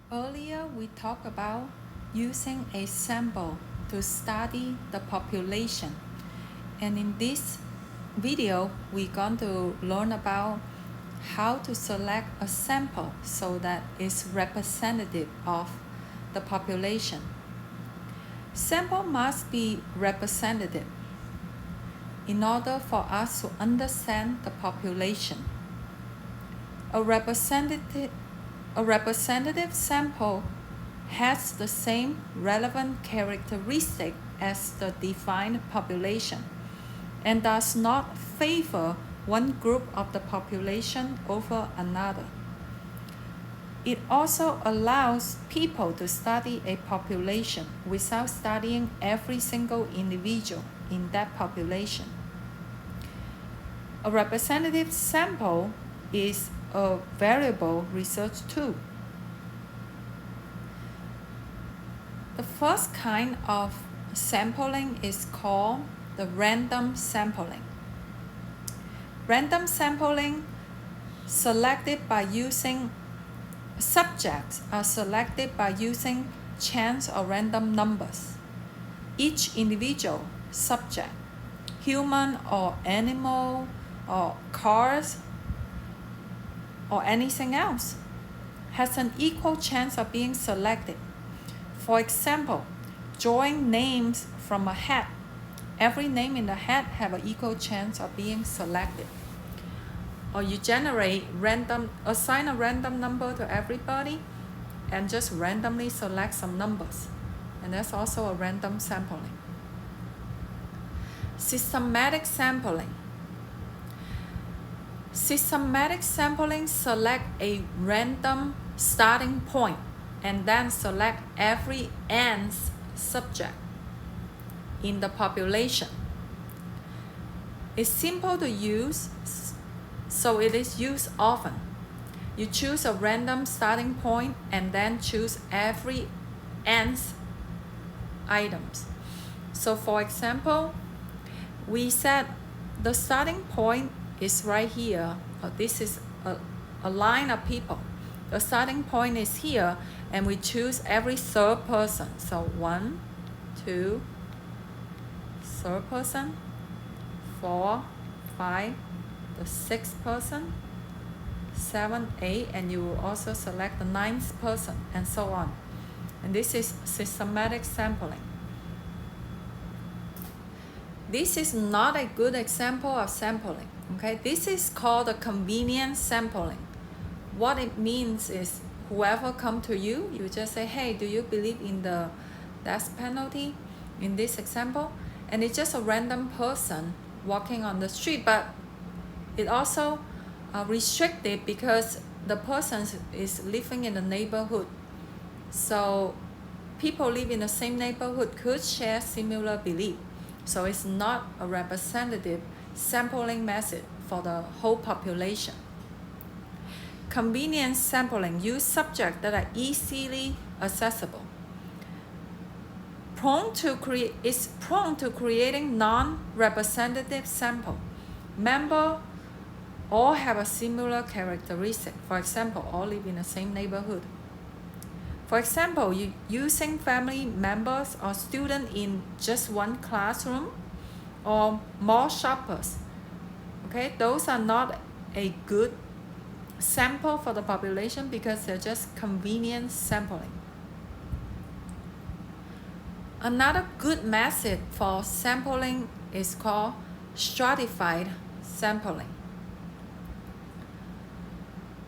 Earlier, we talked about using a sample to study the population. And in this video, we're going to learn about how to select a sample so that it's representative of the population. Sample must be representative in order for us to understand the population. A representative sample has the same relevant characteristic as the defined population and does not favor one group of the population over another. It also allows people to study a population without studying every single individual in that population. A representative sample is a variable research tool. The first kind of sampling is called the random sampling. Random sampling subjects are selected by using chance or random numbers. Each individual subject, human or animal or cars or anything else, has an equal chance of being selected. For example, drawing names from a hat. Every name in the hat have an equal chance of being selected. Or you assign a random number to everybody and just randomly select some numbers. And that's also a random sampling. Systematic sampling. Systematic sampling select a random starting point and then select every nth subject in the population. It's simple to use, so it is used often. You choose a random starting point and then choose every nth items. So for example, we said the starting point is right here. This is a line of people. The starting point is here, and we choose every third person. So 1, 2, third person, 4, 5, the sixth person, 7, 8, and you will also select the ninth person, and so on. And this is systematic sampling. This is not a good example of sampling. Okay, this is called a convenience sampling. What it means is whoever come to you, you just say, hey, do you believe in the death penalty in this example? And it's just a random person walking on the street, but it also restricted because the person is living in the neighborhood. So people live in the same neighborhood could share similar belief. So it's not a representative sampling method for the whole population. Convenience sampling use subjects that are easily accessible. It's prone to creating non-representative sample. Members all have a similar characteristic. For example, all live in the same neighborhood. For example, using family members or students in just one classroom or mall shoppers. Okay, those are not a good sample for the population because they're just convenience sampling. Another good method for sampling is called stratified sampling.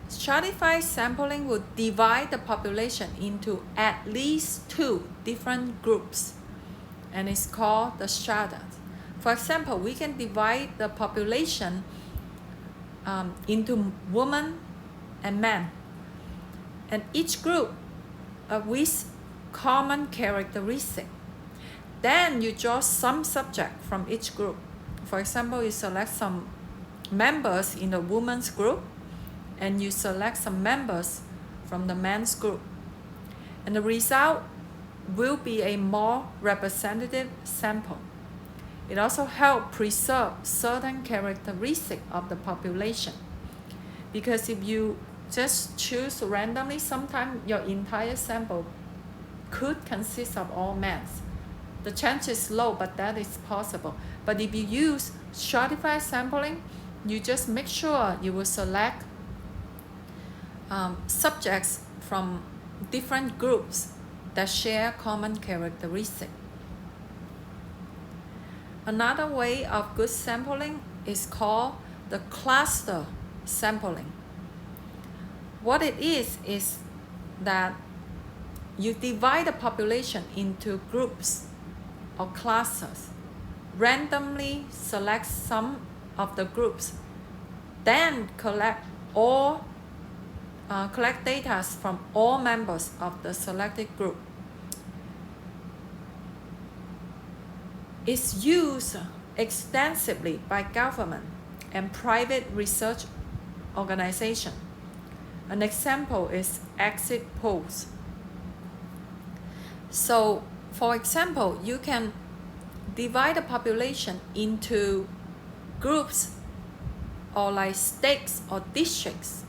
Stratified sampling would divide the population into at least 2 different groups, and it's called the strata. For example, we can divide the population into women and men, and each group with common characteristic. Then you draw some subject from each group. For example, you select some members in the women's group, and you select some members from the men's group. And the result will be a more representative sample. It also helps preserve certain characteristics of the population. Because if you just choose randomly. Sometimes your entire sample could consist of all males. The chance is low, but that is possible. But if you use stratified sampling, you just make sure you will select subjects from different groups that share common characteristics. Another way of good sampling is called the cluster sampling. What it is that you divide the population into groups or clusters, randomly select some of the groups, then collect data from all members of the selected group. It's used extensively by government and private research organizations. An example is exit polls. So, for example, you can divide the population into groups or like states or districts.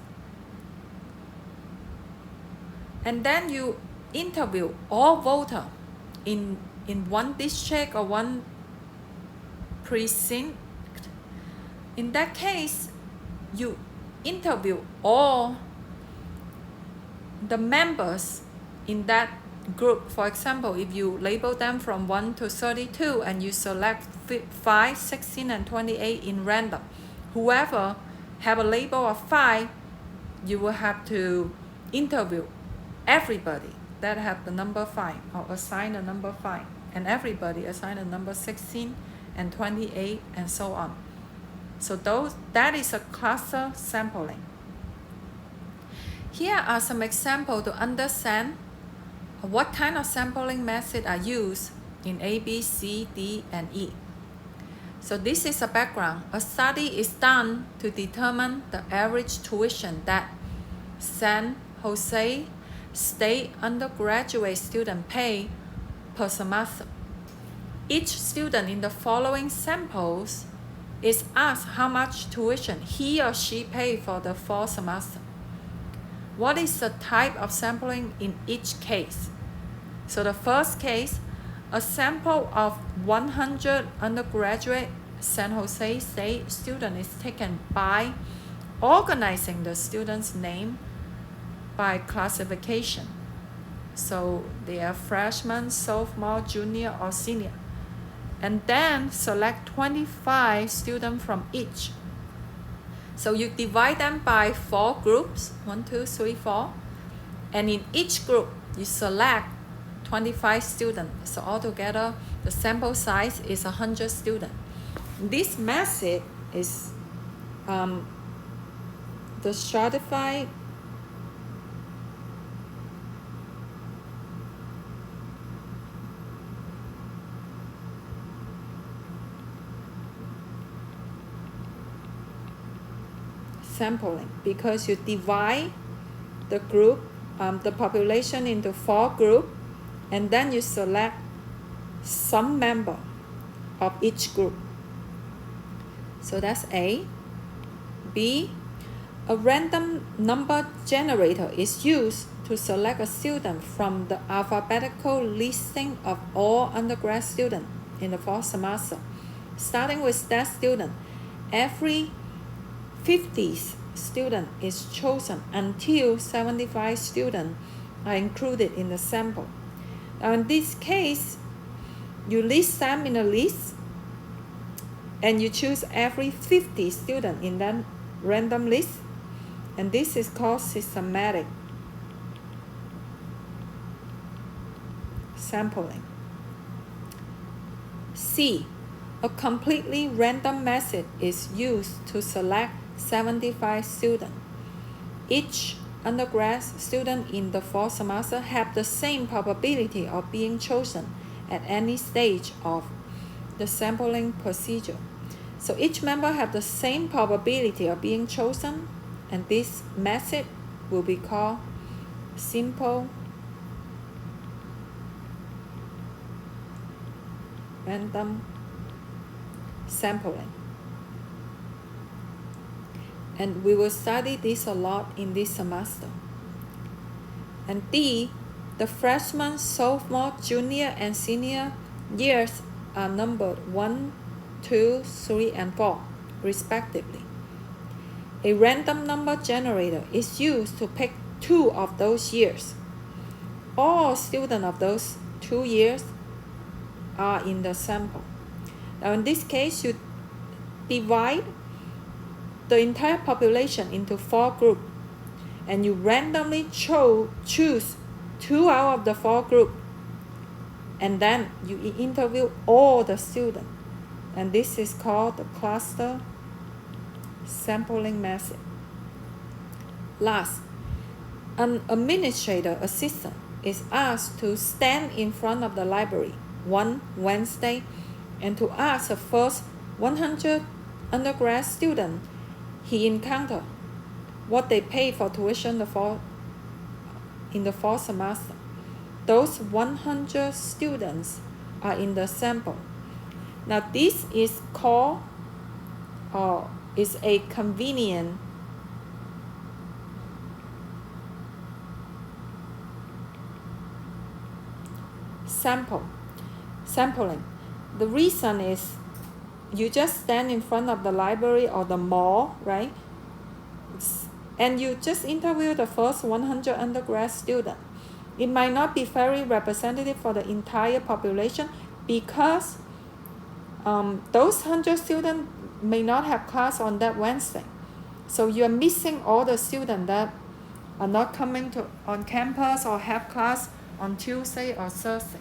And then you interview all voters in one district or one precinct. In that case, you interview all the members in that group. For example, if you label them from 1 to 32 and you select 5, 16, and 28 in random, whoever have a label of 5, you will have to interview everybody that have the number 5 or assign a number 5, and everybody assign a number 16 and 28 and so on. So that is a cluster sampling. Here are some examples to understand what kind of sampling method are used in A, B, C, D, and E. So this is a background. A study is done to determine the average tuition that San Jose State undergraduate student pay per semester. Each student in the following samples is asked how much tuition he or she paid for the fall semester. What is the type of sampling in each case? So the first case, a sample of 100 undergraduate San Jose State student is taken by organizing the student's name by classification. So they are freshman, sophomore, junior, or senior. And then select 25 students from each. So you divide them by 4 groups, 1, 2, 3, 4. And in each group, you select 25 students. So altogether, the sample size is 100 students. This method is the stratified sampling, because you divide the group, the population into 4 groups, and then you select some member of each group. So that's A. B, a random number generator is used to select a student from the alphabetical listing of all undergrad students in the fall semester. Starting with that student, every 50 student is chosen until 75 students are included in the sample. Now in this case, you list them in a list and you choose every 50 students in that random list, and this is called systematic sampling. C, a completely random method is used to select 75 students. Each undergrad student in the fall semester have the same probability of being chosen at any stage of the sampling procedure. So each member have the same probability of being chosen, and this method will be called simple random sampling. And we will study this a lot in this semester. And D, the freshman, sophomore, junior, and senior years are numbered 1, 2, 3, and 4, respectively. A random number generator is used to pick 2 of those years. All students of those 2 years are in the sample. Now in this case, you divide the entire population into 4 groups, and you randomly choose 2 out of the 4 groups, and then you interview all the students, and this is called the cluster sampling method. Last, an administrator assistant is asked to stand in front of the library one Wednesday and to ask the first 100 undergrad students he encountered what they pay for tuition in the fall semester. Those 100 students are in the sample. Now this is called is a convenient sampling. The reason is you just stand in front of the library or the mall, right? And you just interview the first 100 undergrad students. It might not be very representative for the entire population because those 100 students may not have class on that Wednesday. So you're missing all the students that are not coming on campus or have class on Tuesday or Thursday.